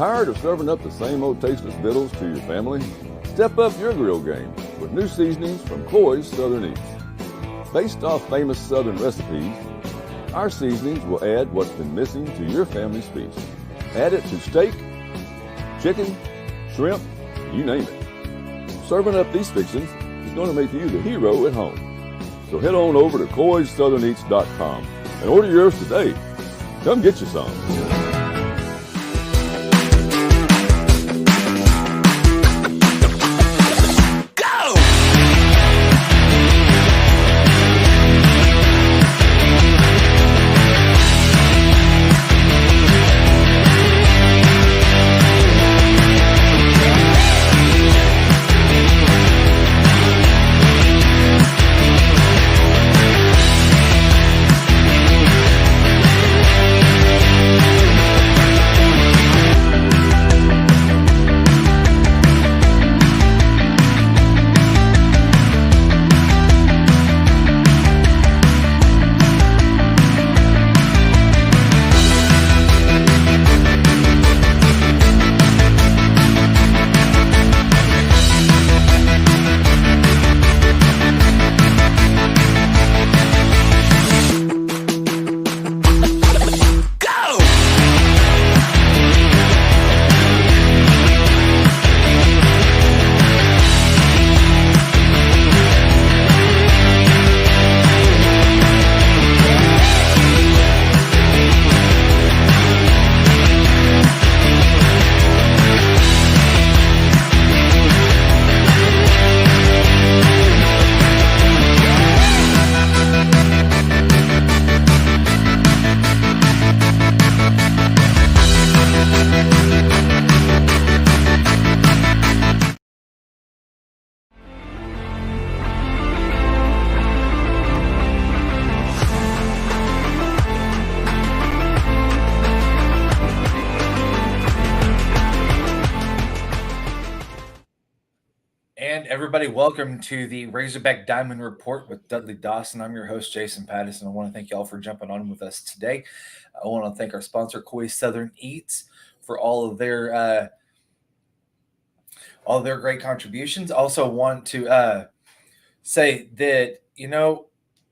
Tired of serving up the same old tasteless victuals to your family? Step up your grill game with new seasonings from Cloy's Southern Eats. Based off famous Southern recipes, our seasonings will add what's been missing to your family's feast. Add it to steak, chicken, shrimp, you name it. Serving up these fixings is going to make you the hero at home. So head on over to CloysSouthernEats.com and order yours today. Come get you some. Everybody, welcome to the Razorback Diamond Report with Dudley Dawson. I'm your host, Jason Patterson. I want to thank you all for jumping on with us today. I want to thank our sponsor, Cloy's Southern Eats, for all of their great contributions. Also want to say that,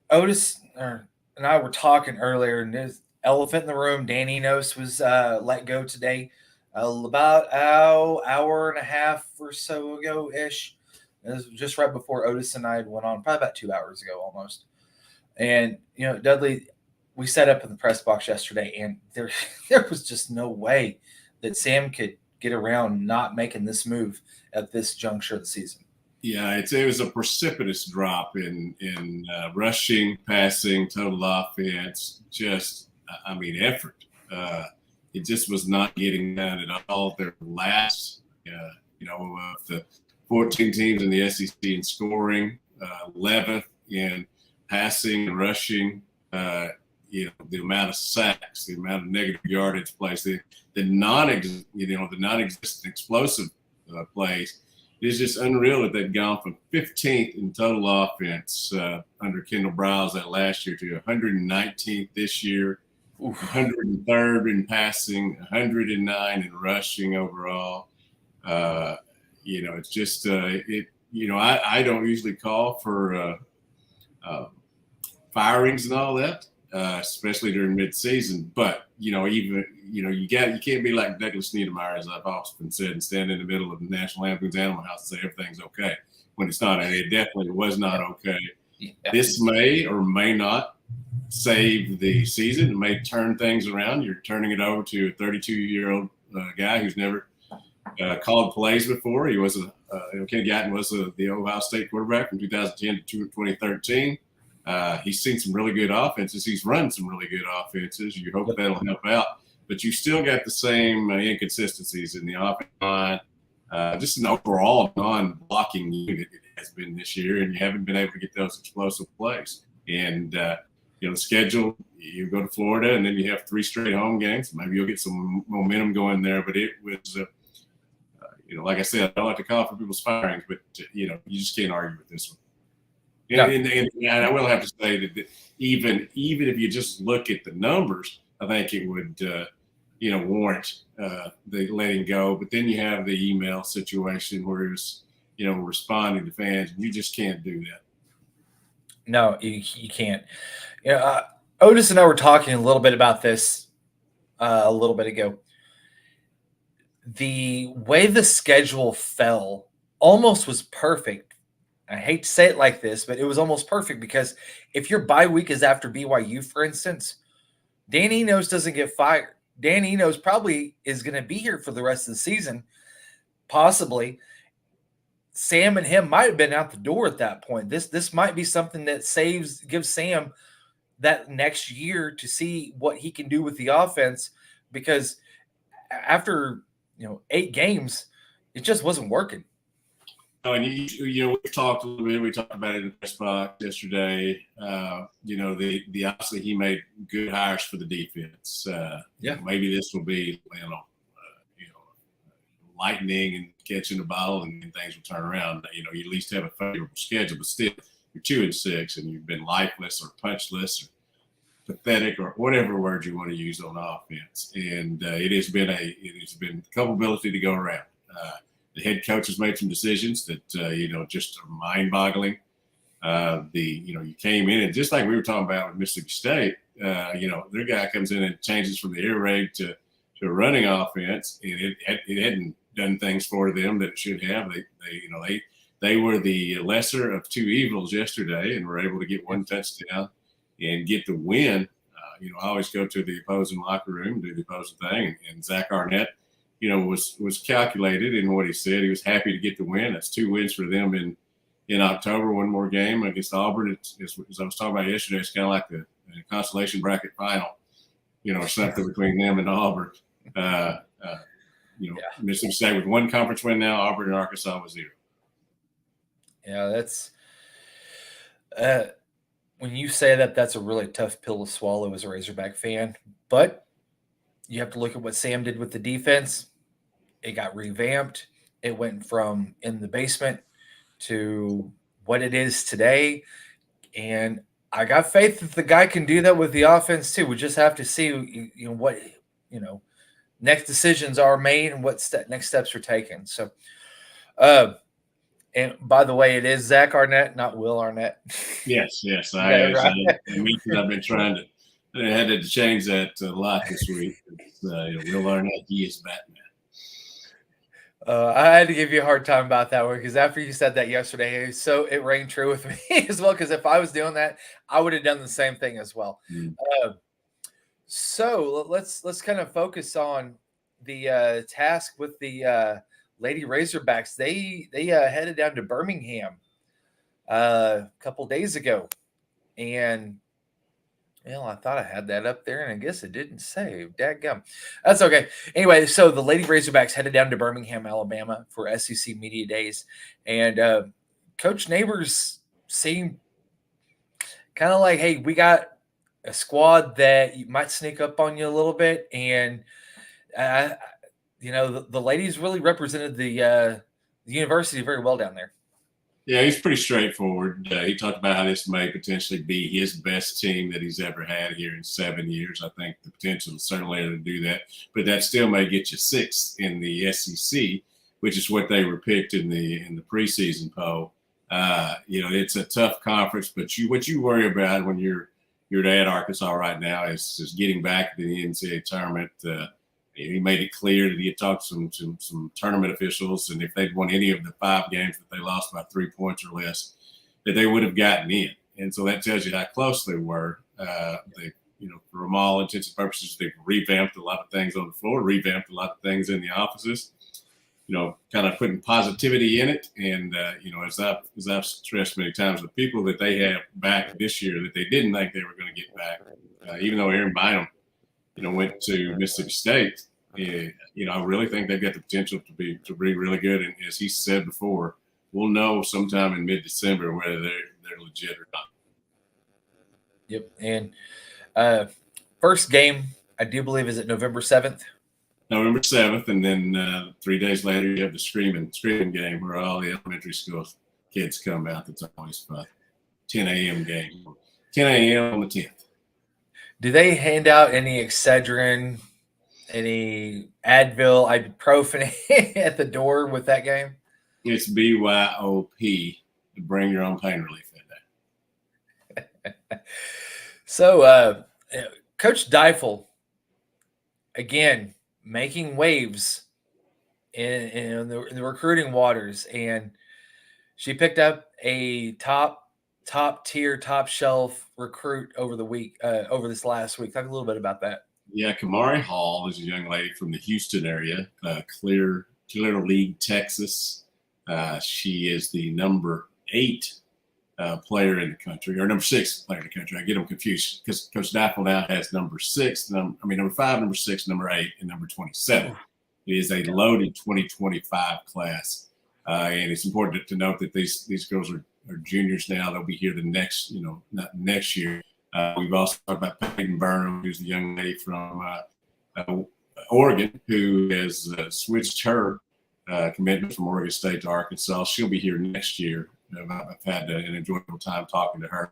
Otis and I were talking earlier, and there's elephant in the room. Dan Enos was let go today about an hour and a half or so ago-ish. It was just right before Otis and I went on, probably about 2 hours ago almost. And, Dudley, we set up in the press box yesterday, and there was just no way that Sam could get around not making this move at this juncture of the season. Yeah, it was a precipitous drop in rushing, passing, total offense, effort. It just was not getting done at all. Their last, of the 14 teams in the SEC in scoring, 11th in passing and rushing, the amount of sacks, the amount of negative yardage plays, the non-existent explosive plays is just unreal that they've gone from 15th in total offense under Kendall Browse that last year to 119th this year, 103rd in passing, 109 in rushing overall. It's just I don't usually call for firings and all that, especially during mid-season. But you can't be like Douglas Niedermeyer, as I've often said, and stand in the middle of the National Lampoon's Animal House and say everything's okay when it's not. And it definitely was not okay. Yeah. This may or may not save the season. It may turn things around. You're turning it over to a 32-year-old guy who's never called plays before. He was Kenny Gatton was the Ohio State quarterback from 2010 to 2013. He's seen some really good offenses. He's run some really good offenses. You hope that'll help out. But you still got the same inconsistencies in the offensive line. Just an overall non-blocking unit it has been this year, and you haven't been able to get those explosive plays. And the schedule, you go to Florida, and then you have 3 straight home games. Maybe you'll get some momentum going there. But it was like I said, I don't like to call for people's firings, but you just can't argue with this one. And I will have to say that even if you just look at the numbers, I think it would warrant the letting go. But then you have the email situation where it's, responding to fans, and you just can't do that. No, you can't. Otis and I were talking a little bit about this a little bit ago. The way the schedule fell almost was perfect. I hate to say it like this, but it was almost perfect because if your bye week is after BYU, for instance, Dan Enos doesn't get fired. Dan Enos probably is going to be here for the rest of the season, possibly. Sam and him might have been out the door at that point. This might be something that gives Sam that next year to see what he can do with the offense, because after 8 games, it just wasn't working. Oh, and we talked a little bit. We talked about it in the press box yesterday. The obviously he made good hires for the defense. Maybe this will be lightning and catching the ball and things will turn around. You at least have a favorable schedule, but still you're 2-6 and you've been lifeless or punchless or pathetic or whatever word you want to use on offense. And it has been culpability to go around. The head coach has made some decisions that just are mind-boggling. You came in and just like we were talking about with Mississippi State, their guy comes in and changes from the air raid to a running offense, and it hadn't done things for them that it should have. They were the lesser of two evils yesterday and were able to get one touchdown and get the win. I always go to the opposing locker room, do the opposing thing, and Zach Arnett, was calculated in what he said. He was happy to get the win. That's 2 wins for them in October. One more game against Auburn. As I was talking about yesterday, it's kind of like the consolation bracket final, or something between them and Auburn. Mississippi State with 1 conference win now. Auburn and Arkansas with 0. Yeah, that's when you say that, that's a really tough pill to swallow as a Razorback fan. But you have to look at what Sam did with the defense. It got revamped. It went from in the basement to what it is today. And I got faith that the guy can do that with the offense too. We just have to see, what, next decisions are made and what next steps are taken. So, and by the way, it is Zach Arnett, not Will Arnett. Yes. I've been trying to. I had to change that a lot this week. Will Arnett, he is Batman. I had to give you a hard time about that one because after you said that yesterday, it rang true with me as well. Because if I was doing that, I would have done the same thing as well. So let's kind of focus on the task with the Lady Razorbacks. They headed down to Birmingham a couple days ago, and I thought I had that up there, and I guess it didn't save. Dadgum. That's okay. Anyway, so the Lady Razorbacks headed down to Birmingham, Alabama for SEC Media Days, and Coach Neighbors seemed kind of like, hey, we got a squad that might sneak up on you a little bit, and the ladies really represented the university very well down there. Yeah, he's pretty straightforward. He talked about how this may potentially be his best team that he's ever had here in 7 years. I think the potential is certainly to do that, but that still may get you 6th in the SEC, which is what they were picked in the preseason poll. It's a tough conference, but what you worry about when you're at Arkansas right now is just getting back to the NCAA tournament. He made it clear that he had talked to some tournament officials, and if they'd won any of the 5 games that they lost by 3 points or less, that they would have gotten in. And so that tells you how close they were. From all intents and purposes, they've revamped a lot of things on the floor, revamped a lot of things in the offices, kind of putting positivity in it. And, as I've stressed many times, the people that they have back this year that they didn't think they were going to get back, even though Aaron Bynum, went to Mississippi State. I really think they've got the potential to be really good. And as he said before, we'll know sometime in mid-December whether they're legit or not. Yep. And first game, I do believe, is it November 7th? November 7th, and then 3 days later you have the screaming game where all the elementary school kids come out. That's always fun. 10 a.m. game. 10 a.m. on the 10th. Do they hand out any Excedrin, Any Advil, ibuprofen at the door with that game? It's BYOP. Bring your own pain relief in there. So, Coach Deifel, again, making waves in the recruiting waters, and she picked up a top tier, top shelf recruit over the week, over this last week. Talk a little bit about that. Yeah, Kamari Hall is a young lady from the Houston area, Clear League, Texas. She is the number 8 player in the country, or number 6 player in the country. I get them confused because Coach Dapple now has number 5, number 6, number 8, and number 27. It is a loaded 2025 class, and it's important to note that these girls are juniors now. They'll be here the next, not next year. We've also talked about Peyton Burnham, who's the young lady from Oregon, who has switched her commitment from Oregon State to Arkansas. She'll be here next year. I've had an enjoyable time talking to her,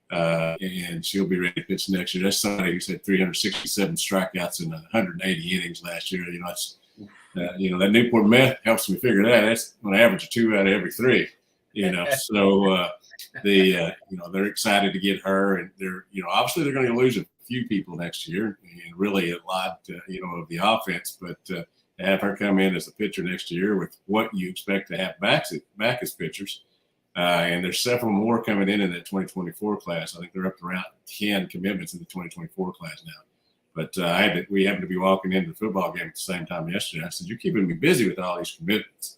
and she'll be ready to pitch next year. That's somebody who's had 367 strikeouts in 180 innings last year. That Newport meth helps me figure that. That's on average of 2 out of every 3. So they're excited to get her, and they're obviously they're going to lose a few people next year, and really a lot of the offense, but to have her come in as a pitcher next year with what you expect to have back as pitchers, and there's several more coming in that 2024 class. I think they're up to around 10 commitments in the 2024 class now. But we happened to be walking into the football game at the same time yesterday. I said, "You're keeping me busy with all these commitments."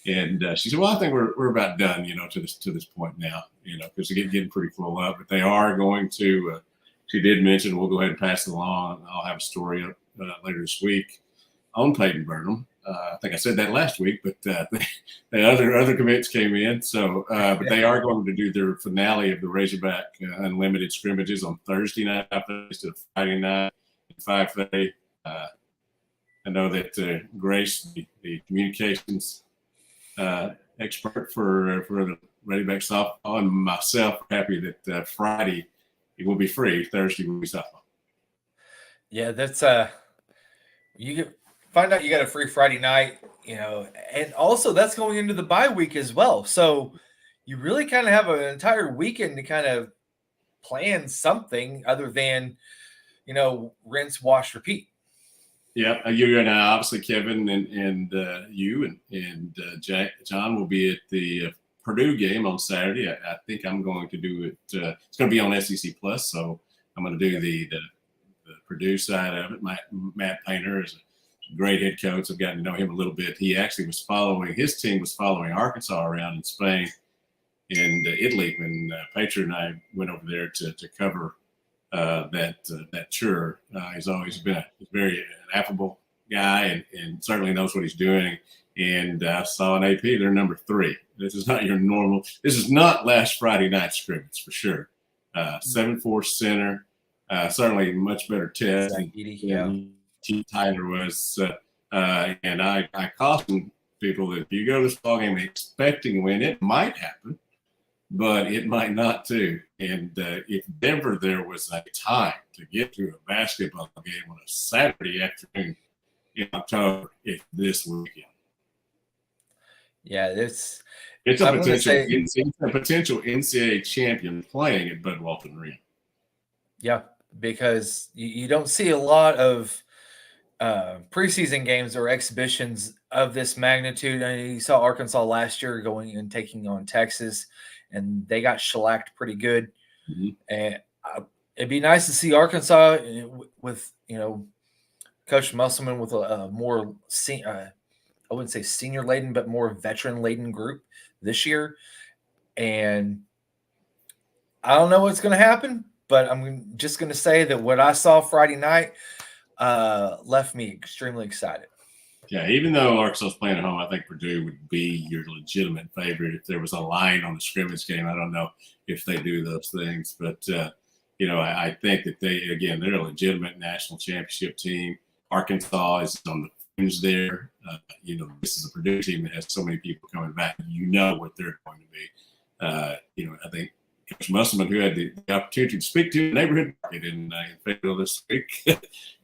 And she said, "Well, I think we're about done, to this point now, because they're getting pretty full up. But they are going to." She did mention, we'll go ahead and pass it along. I'll have a story up later this week on Peyton Burnham. I think I said that last week, but the other commits came in. So, but they are going to do their finale of the Razorback Unlimited scrimmages on Thursday night instead of Friday night at 5:30. I know that Grace, the communications expert for the Razorback softball, and myself are happy that Friday it will be free. Thursday will be softball. Yeah, that's you find out you got a free Friday night, and also that's going into the bye week as well. So you really kind of have an entire weekend to kind of plan something other than, rinse, wash, repeat. Yeah, you and obviously Kevin and you and John will be at the Purdue game on Saturday. I think I'm going to do it. It's going to be on SEC Plus, so I'm going to do the Purdue side of it. Matt Painter is a great head coach. I've gotten to know him a little bit. He actually his team was following Arkansas around in Spain and Italy when Patriot and I went over there to cover that tour. He's always been a very affable guy and certainly knows what he's doing. And I saw an AP, they're number 3. This is not your normal. This is not last Friday night scrimmage for sure. 7'4" center, certainly much better test than T. Tyler was. And I caution people that if you go to this ball game expecting to win, it might happen, but it might not too. And if ever there was a time to get to a basketball game on a Saturday afternoon in October, it's this weekend. Yeah, it's a potential NCAA champion playing at Bud Walton Arena. Yeah, because you don't see a lot of preseason games or exhibitions of this magnitude. I mean, you saw Arkansas last year going and taking on Texas, and they got shellacked pretty good. Mm-hmm. And it'd be nice to see Arkansas with Coach Musselman with a more I wouldn't say senior laden, but more veteran laden group this year. And I don't know what's going to happen, but I'm just going to say that what I saw Friday night left me extremely excited. Yeah, even though Arkansas is playing at home, I think Purdue would be your legitimate favorite if there was a line on the scrimmage game. I don't know if they do those things, but I think that they're a legitimate national championship team. Arkansas is on the fringe there. This is a Purdue team that has so many people coming back. What they're going to be. I think Coach Musselman, who had the opportunity to speak to the neighborhood market in Fayetteville this week,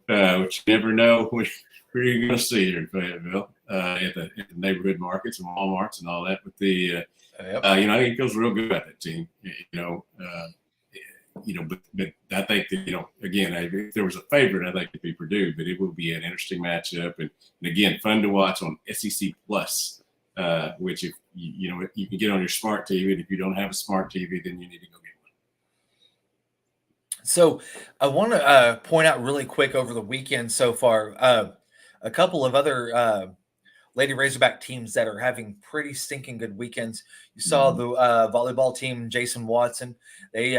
which you never know where you're going to see here in Fayetteville at the neighborhood markets and Walmarts and all that. But the I think it feels real good about that team. But I think that again, if there was a favorite, I think it'd be Purdue. But it will be an interesting matchup, and again, fun to watch on SEC Plus, which if you can get on your smart TV. And if you don't have a smart TV, then you need to go get one. So I want to point out really quick over the weekend so far, a couple of other Lady Razorback teams that are having pretty stinking good weekends. You saw the volleyball team, Jason Watson. They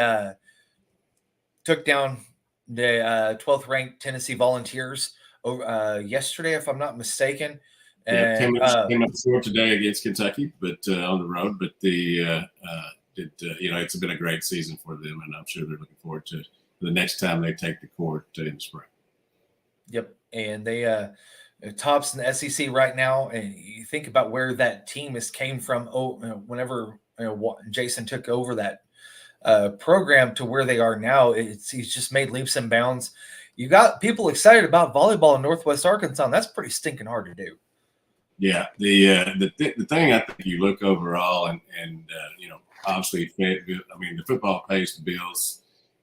took down the 12th ranked Tennessee Volunteers yesterday, if I'm not mistaken. And, came up short today against Kentucky, but on the road. But it's been a great season for them, and I'm sure they're looking forward to the next time they take the court in the spring. Yep, and they tops in the SEC right now. And you think about where that team came from. Whenever Jason took over that program to where they are now, he's just made leaps and bounds. You got people excited about volleyball in Northwest Arkansas, and that's pretty stinking hard to do. Yeah, the thing I think you look overall, and obviously, the football pays the bills.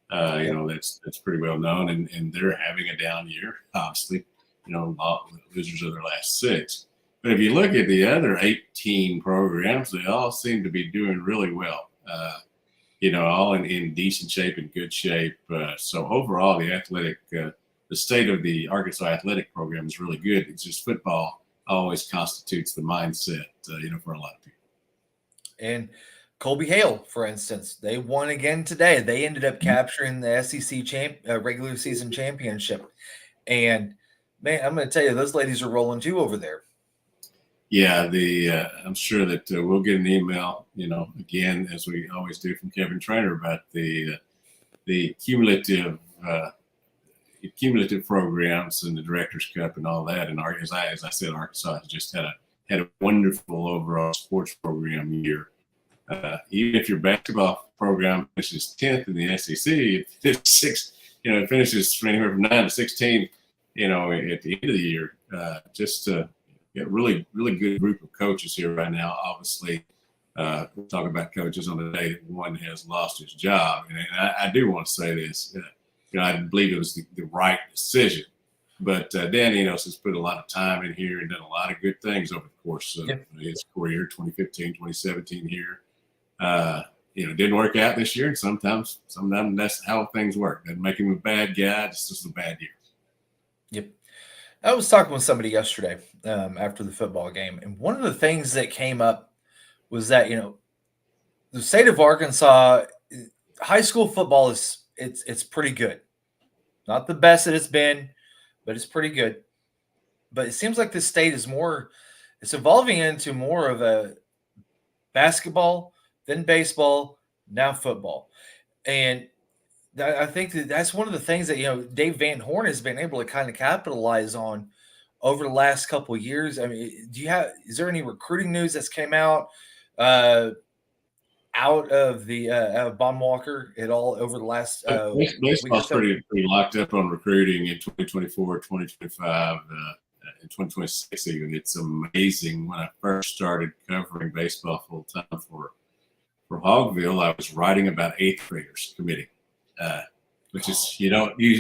That's pretty well known, and they're having a down year, obviously. Losers of their last 6. But if you look at the other 18 programs, they all seem to be doing really well. All in decent shape and good shape. So overall, the state of the Arkansas athletic program is really good. It's just football always constitutes the mindset, for a lot of people. And Colby Hale, for instance, they won again today. They ended up capturing the SEC regular season championship. And man, I'm going to tell you, those ladies are rolling too over there. Yeah, I'm sure that we'll get an email, again, as we always do from Kevin Trainer about the cumulative programs and the Directors Cup and all that. And as I said, Arkansas has just had a wonderful overall sports program year. Even if your basketball program finishes 10th in the SEC, it finishes anywhere from 9 to 16. At the end of the year, really, really good group of coaches here right now. Obviously, we'll talk about coaches on the day that one has lost his job. And I do want to say this. I believe it was the right decision. But Dan Enos has put a lot of time in here and done a lot of good things over the course of his career, 2015, 2017 here. Didn't work out this year. And sometimes that's how things work. Doesn't make him a bad guy. It's just a bad year. Yep. I was talking with somebody yesterday after the football game, and one of the things that came up was that the state of Arkansas high school football it's pretty good, not the best that it's been, but it's pretty good. But it seems like this state is it's evolving into more of a basketball, then baseball, now football, and I think that's one of the things that Dave Van Horn has been able to kind of capitalize on over the last couple of years. I mean, is there any recruiting news that's came out of Bon Walker at all over the last baseball's pretty locked up on recruiting in 2024, 2025, and 2026 even. It's amazing. When I first started covering baseball full time for Hogville, I was writing about 8th graders committing. Which is you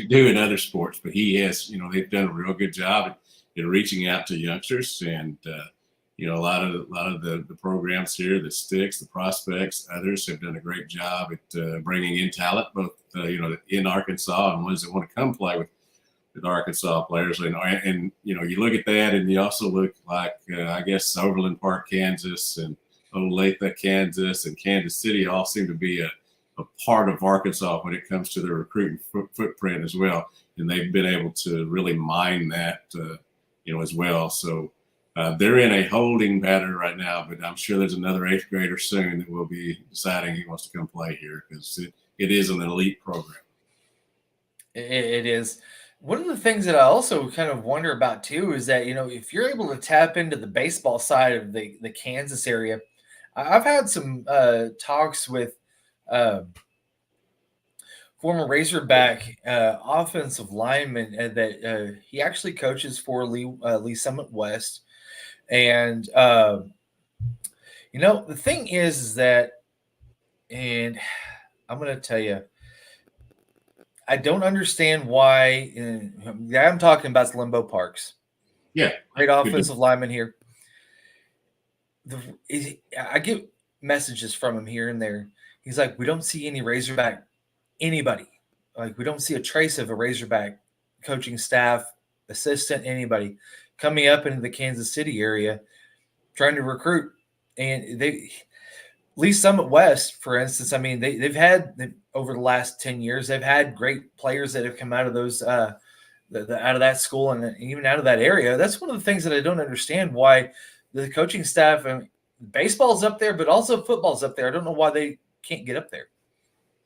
do in other sports, but he has they've done a real good job in reaching out to youngsters, and a lot of the programs here, the Sticks, the Prospects, others have done a great job at bringing in talent, both in Arkansas and ones that want to come play with Arkansas players, and you look at that, and you also look like I guess Overland Park, Kansas, and Olathe, Kansas, and Kansas City all seem to be a part of Arkansas when it comes to their recruiting footprint as well. And they've been able to really mine that, as well. So they're in a holding pattern right now, but I'm sure there's another 8th grader soon that will be deciding he wants to come play here because it is an elite program. It is. One of the things that I also kind of wonder about too is that, if you're able to tap into the baseball side of the Kansas area, I've had some talks with former Razorback offensive lineman that he actually coaches for Lee Summit West. And, the thing is that, and I'm going to tell you, I don't understand why. I'm talking about Limbo Parks. Yeah. Great offensive lineman here. I get messages from him here and there. He's like, we don't see any Razorback, anybody. Like, we don't see a trace of a Razorback coaching staff, assistant, anybody coming up into the Kansas City area trying to recruit. And Lee Summit West, for instance, I mean, they've had over the last 10 years, they've had great players that have come out of those out of that school and even out of that area. That's one of the things that I don't understand, why the coaching staff, and baseball's up there, but also football's up there. I don't know why they can't get up there.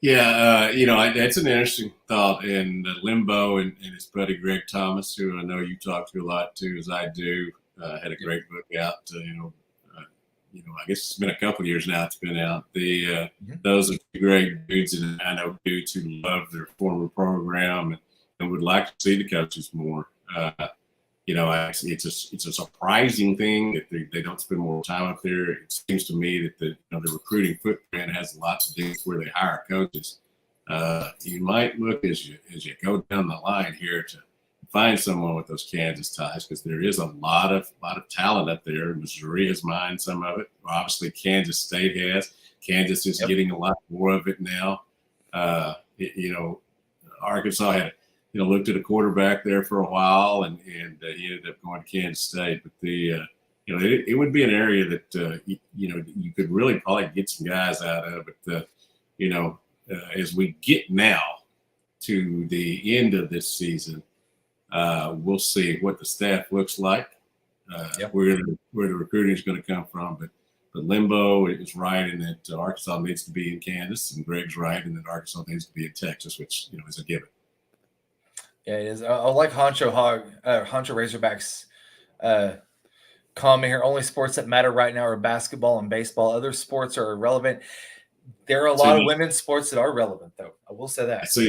Yeah, that's an interesting thought. And Limbo and his buddy Greg Thomas, who I know you talk to a lot too, as I do, had a great book out. I guess it's been a couple of years now. It's been out. Those are two great dudes, and I know dudes who love their former program and would like to see the coaches more. It's a surprising thing that they don't spend more time up there. It seems to me that the recruiting footprint has a lot to do with where they hire coaches. You might look as you go down the line here to find someone with those Kansas ties, because there is a lot of talent up there. Missouri has mined some of it. Obviously, Kansas State has. Kansas is getting a lot more of it now. Arkansas had looked at a quarterback there for a while, and he ended up going to Kansas State. But it would be an area that you could really probably get some guys out of. But as we get now to the end of this season, we'll see what the staff looks like, where the recruiting is going to come from. But Limbo is right in that Arkansas needs to be in Kansas, and Greg's right in that Arkansas needs to be in Texas, which is a given. Yeah, it is. I like Honcho Razorbacks comment here. Only sports that matter right now are basketball and baseball. Other sports are irrelevant. There are a lot of women's sports that are relevant, though. I will say that. So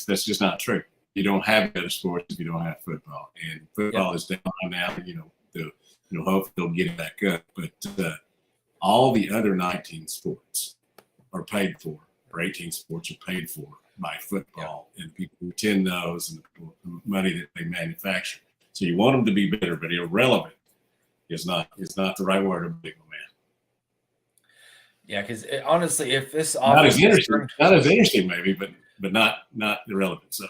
that's just not true. You don't have other sports if you don't have football, and football is down now. Hopefully they'll get it back up. But all the other 19 sports are paid for, or 18 sports are paid for by football, and people who attend those, and the money that they manufacture. So you want them to be better, but irrelevant is not the right word to big man. Yeah, because honestly, if this not as interesting maybe, but not irrelevant. So.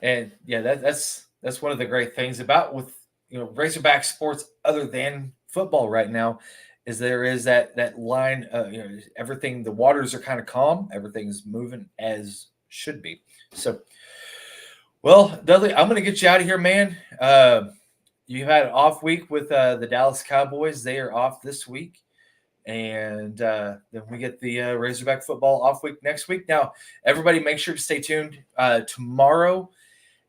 And yeah, that's one of the great things about with Razorback sports other than football right now, is there is that line. Everything, the waters are kind of calm. Everything's moving as should be. So, well, Dudley, I'm going to get you out of here, man. You had an off week with the Dallas Cowboys. They are off this week. And then we get the Razorback football off week next week. Now, everybody make sure to stay tuned. Tomorrow,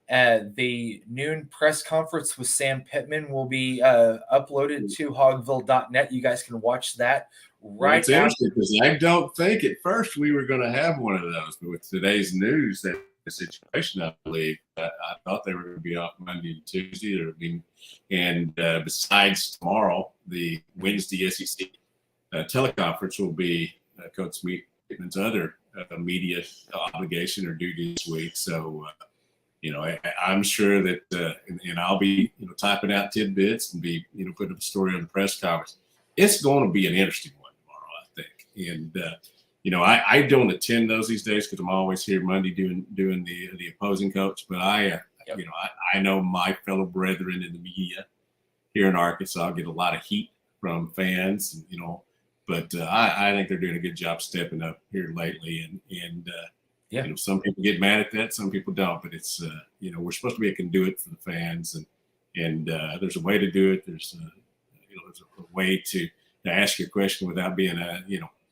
the noon press conference with Sam Pittman will be uploaded to hogville.net. You guys can watch that right now. It's interesting because I don't think at first we were going to have one of those. But with today's news, that the situation, I believe, I thought they were going to be off Monday and Tuesday. And besides tomorrow, the Wednesday SEC teleconference will be Coach Pittman's other media obligation or duty this week. So, I'm sure that, and I'll be, typing out tidbits and be, putting up a story on the press conference. It's going to be an interesting one tomorrow, I think. And, I don't attend those these days because I'm always here Monday doing the opposing coach. But I know my fellow brethren in the media here in Arkansas get a lot of heat from fans, but I think they're doing a good job stepping up here lately. And some people get mad at that, some people don't. But it's we're supposed to be a conduit for the fans, and there's a way to do it. There's a way to ask your question without being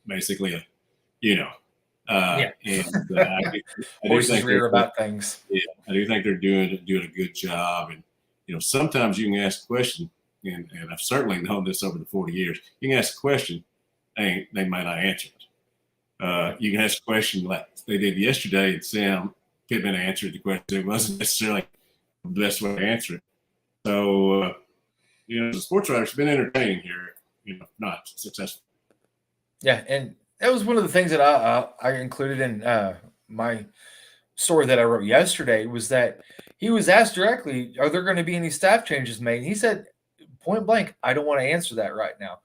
basically a I do think rear about things. Yeah, I do think they're doing a good job, and sometimes you can ask a question, and I've certainly known this over the 40 years. You can ask a question, they might not answer it, You can ask a question like they did yesterday, and Sam Pittman answered the question. It wasn't necessarily the best way to answer it. So, the sports writer's been entertaining here, not successful. Yeah, and that was one of the things that I included in my story that I wrote yesterday, was that he was asked directly, are there going to be any staff changes made? And he said, point blank, I don't want to answer that right now.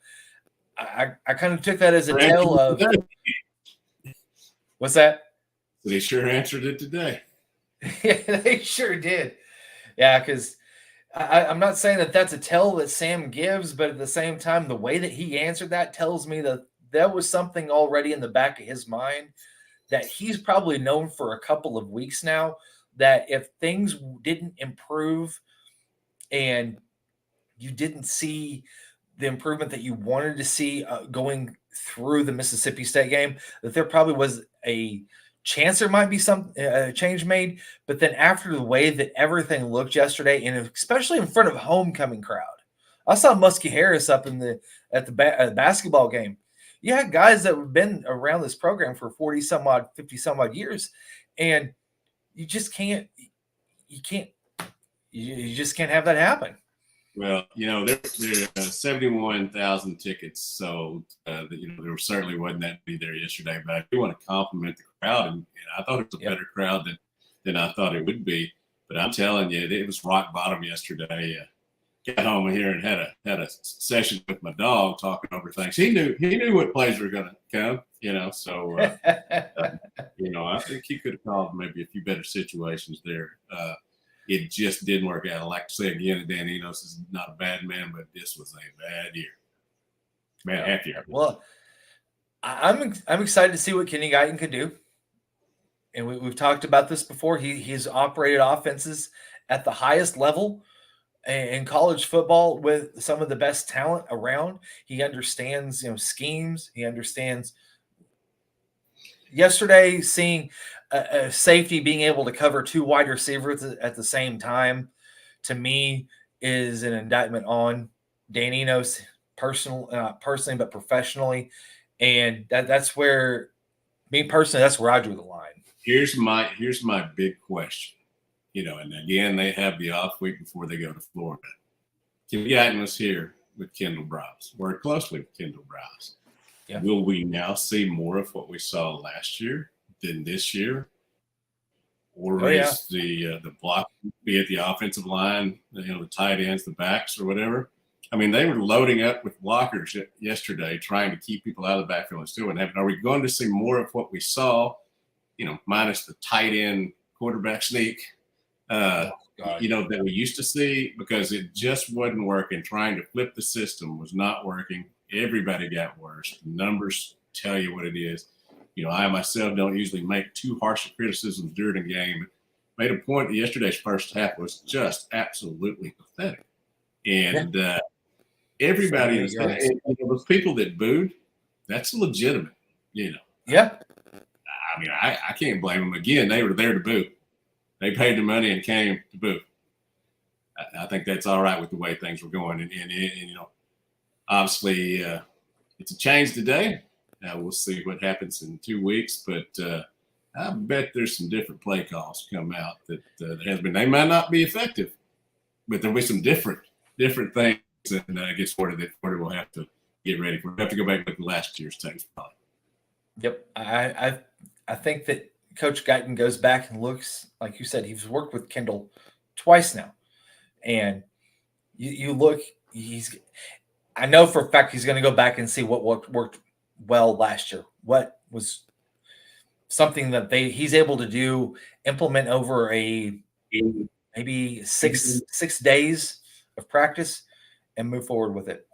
I kind of took that as a tale of – what's that? They sure answered it today. Yeah, they sure did. Yeah, because I'm not saying that that's a tell that Sam gives, but at the same time, the way that he answered that tells me that that was something already in the back of his mind that he's probably known for a couple of weeks now, that if things didn't improve and you didn't see the improvement that you wanted to see going through the Mississippi State game, that there probably was a chance there might be some change made. But then after the way that everything looked yesterday, and especially in front of a homecoming crowd, I saw Muskie Harris up at the basketball game. You had guys that have been around this program for 40 some odd, 50 some odd years, and you just can't have that happen. Well, there 71,000 tickets sold. There certainly wasn't that many there yesterday, but I do want to compliment the crowd, and I thought it was a better crowd than I thought it would be. But I'm telling you, it was rock bottom yesterday. Got home here and had a session with my dog talking over things. He knew what plays were going to come. So I think he could have called maybe a few better situations there. It just didn't work out. I like to say again that Dan Enos is not a bad man, but this was a bad year. Half year. Well, I'm excited to see what Kenny Guyton can do. And we've talked about this before. He's operated offenses at the highest level in college football with some of the best talent around. He understands, schemes. He understands. Yesterday, seeing a safety being able to cover two wide receivers at the same time, to me, is an indictment on Dan Enos, not personally, but professionally. And that's where, me personally, that's where I drew the line. Here's my big question. And again, they have the off week before they go to Florida. Kenny Guyton was here with Kendall Browse, worked closely with Kendall Browse. Yeah. Will we now see more of what we saw last year than this year? Or is the block, be it the offensive line, the tight ends, the backs, or whatever? I mean, they were loading up with blockers yesterday, trying to keep people out of the backfield and still wouldn't happen. Are we going to see more of what we saw, minus the tight end quarterback sneak, that we used to see? Because it just wasn't working. Trying to flip the system was not working. Everybody got worse. The numbers tell you what it is. I myself don't usually make too harsh criticisms during a game. Made a point that yesterday's first half was just absolutely pathetic. And everybody is those people that booed, that's legitimate, Yeah. I mean, I can't blame them. Again, they were there to boo. They paid the money and came to boo. I think that's all right with the way things were going. And obviously, it's a change today. We'll see what happens in 2 weeks, but I bet there's some different play calls come out that has been. They might not be effective, but there'll be some different things. And I guess Florida will have to get ready for. We'll have to go back and look at last year's tapes probably. Yep, I think that Coach Guyton goes back and looks, like you said, he's worked with Kendall twice now, and you look. I know for a fact he's going to go back and see what worked well last year. What was something that he's able to do, implement over a maybe six days of practice, and move forward with it.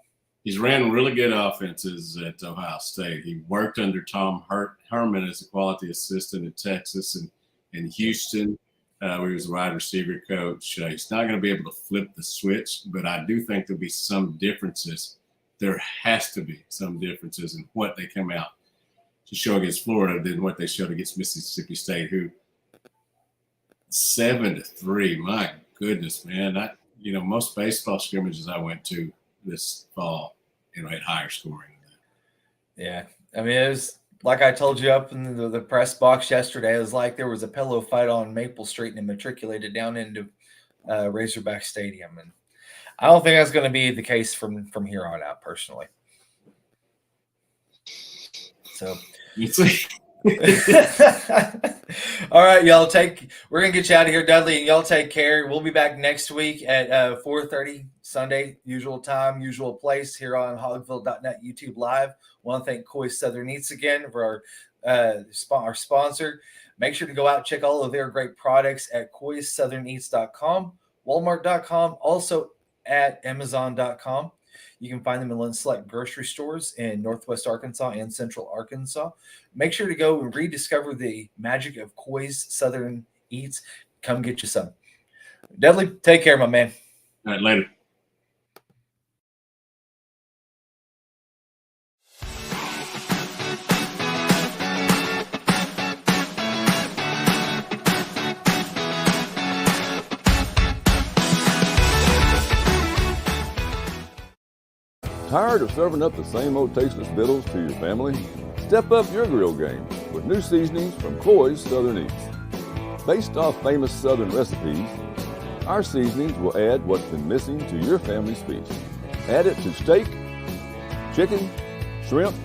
He's ran really good offenses at Ohio State. He worked under Tom Herman as a quality assistant in Texas and Houston, where he was a wide receiver coach. He's not going to be able to flip the switch, but I do think there'll be some differences. There has to be some differences in what they come out to show against Florida than what they showed against Mississippi State, who 7-3. My goodness, man. Most baseball scrimmages I went to this fall, had higher scoring than that. Yeah. I mean, like I told you up in the press box yesterday, it was like there was a pillow fight on Maple Street and it matriculated down into Razorback Stadium. And I don't think that's going to be the case from here on out, personally. So, all right, y'all we're going to get you out of here, Dudley, and y'all take care. We'll be back next week at 4:30 Sunday, usual time, usual place here on hogville.net YouTube Live. Want to thank Coy's Southern Eats again for our sponsor. Make sure to go out and check all of their great products at coysoutherneats.com, walmart.com, also at amazon.com. You can find them in select grocery stores in Northwest Arkansas and Central Arkansas. Make sure to go and rediscover the magic of Coy's Southern Eats. Come get you some. Dudley, take care, my man. All right, later. Tired of serving up the same old tasteless victuals to your family? Step up your grill game with new seasonings from Coy's Southern Eats. Based off famous Southern recipes, our seasonings will add what's been missing to your family's feast. Add it to steak, chicken, shrimp,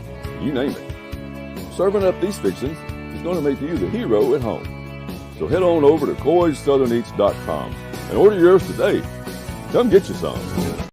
you name it. Serving up these fixings is going to make you the hero at home. So head on over to coysoutherneats.com and order yours today. Come get you some.